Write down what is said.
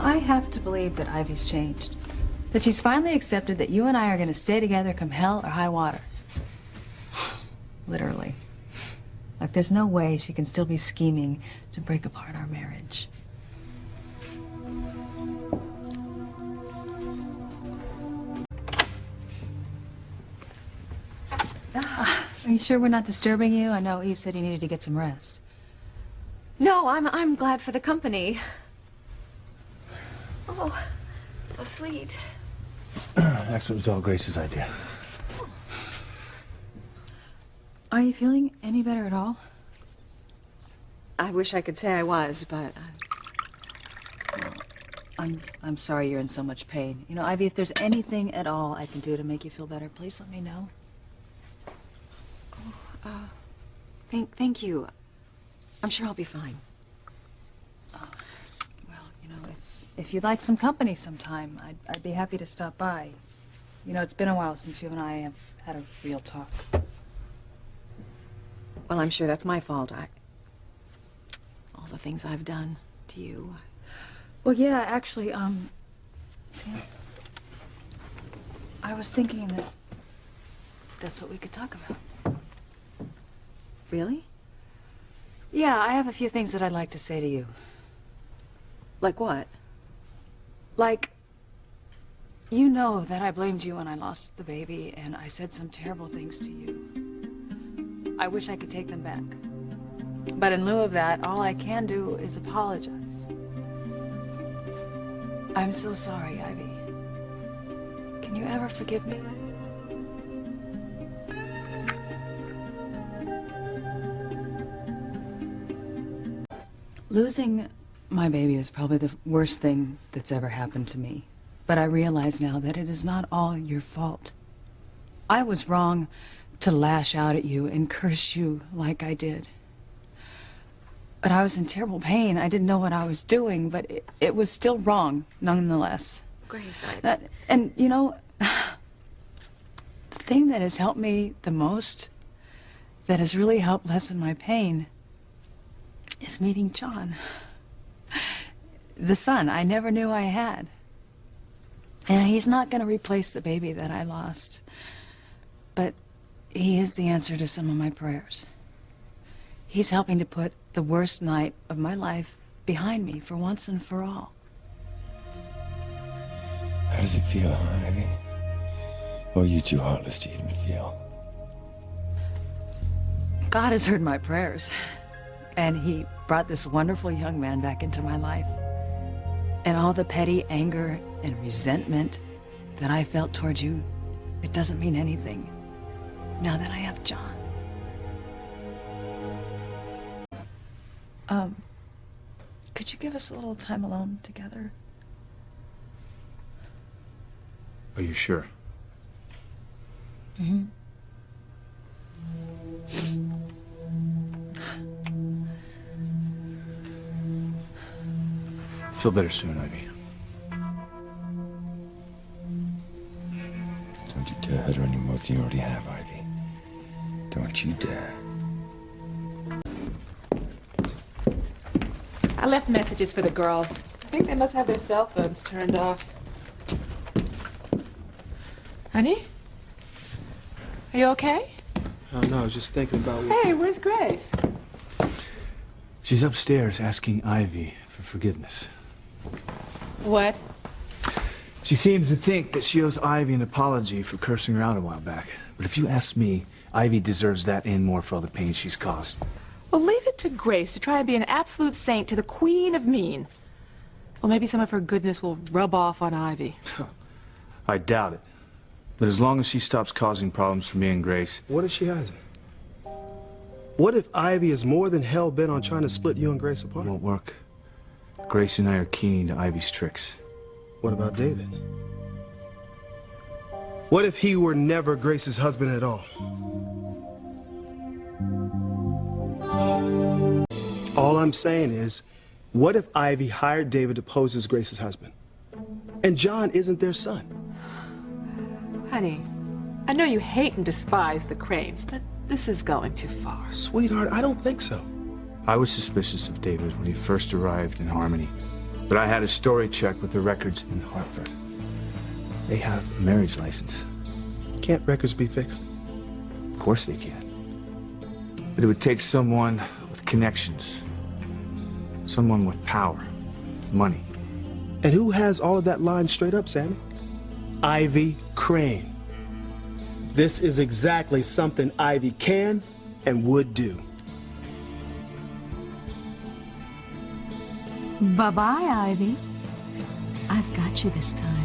know, I have to believe that Ivy's changed. That she's finally accepted that you and I are going to stay together come hell or high water. Literally. Like, there's no way she can still be scheming to break apart our marriage. Are you sure we're not disturbing you? I know Eve said you needed to get some rest. No, I'm glad for the company. Oh, how sweet. Actually, it was all Grace's idea. Are you feeling any better at all? I wish I could say I was, but... I'm sorry you're in so much pain. You know, Ivy, if there's anything at all I can do to make you feel better, please let me know. Thank you. I'm sure I'll be fine. Well, you know, if you'd like some company sometime, I'd be happy to stop by. You know, it's been a while since you and I have had a real talk. Well, I'm sure that's my fault. All the things I've done to you. Well, yeah, actually, yeah, I was thinking that that's what we could talk about. Really? Yeah, I have a few things that I'd like to say to you. Like what? Like, you know that I blamed you when I lost the baby, and I said some terrible things to you. I wish I could take them back. But in lieu of that, all I can do is apologize. I'm so sorry, Ivy. Can you ever forgive me? Losing my baby is probably the worst thing that's ever happened to me. But I realize now that it is not all your fault. I was wrong to lash out at you and curse you like I did. But I was in terrible pain. I didn't know what I was doing, but it was still wrong, nonetheless. Grace, and, you know, the thing that has helped me the most, that has really helped lessen my pain, is meeting John. The son I never knew I had. And he's not going to replace the baby that I lost, but he is the answer to some of my prayers. He's helping to put the worst night of my life behind me for once and for all. How does it feel, huh, Ivy? Or are you too heartless to even feel? God has heard my prayers, and he brought this wonderful young man back into my life. And all the petty anger and resentment that I felt towards you, it doesn't mean anything now that I have John. Could you give us a little time alone together? Are you sure? Mm-hmm. Feel better soon, Ivy. Don't you dare hurt her any more than you already have, Ivy. Don't you dare. I left messages for the girls. I think they must have their cell phones turned off. Honey? Are you okay? Oh, no, I was just thinking about Hey, where's Grace? She's upstairs asking Ivy for forgiveness. What? She seems to think that she owes Ivy an apology for cursing her out a while back. But if you ask me, Ivy deserves that and more for all the pain she's caused. Well, leave it to Grace to try and be an absolute saint to the queen of mean. Well, maybe some of her goodness will rub off on Ivy. I doubt it. But as long as she stops causing problems for me and Grace... What if she hasn't? What if Ivy is more than hell-bent on trying to split you and Grace apart? It won't work. Grace and I are keen to Ivy's tricks. What about David? What if he were never Grace's husband at all? All I'm saying is, what if Ivy hired David to pose as Grace's husband? And John isn't their son. Honey, I know you hate and despise the Cranes, but this is going too far. Sweetheart, I don't think so. I was suspicious of David when he first arrived in Harmony. But I had a story check with the records in Hartford. They have a marriage license. Can't records be fixed? Of course they can. But it would take someone with connections. Someone with power, money. And who has all of that lined straight up, Sammy? Ivy Crane. This is exactly something Ivy can and would do. Bye-bye, Ivy. I've got you this time.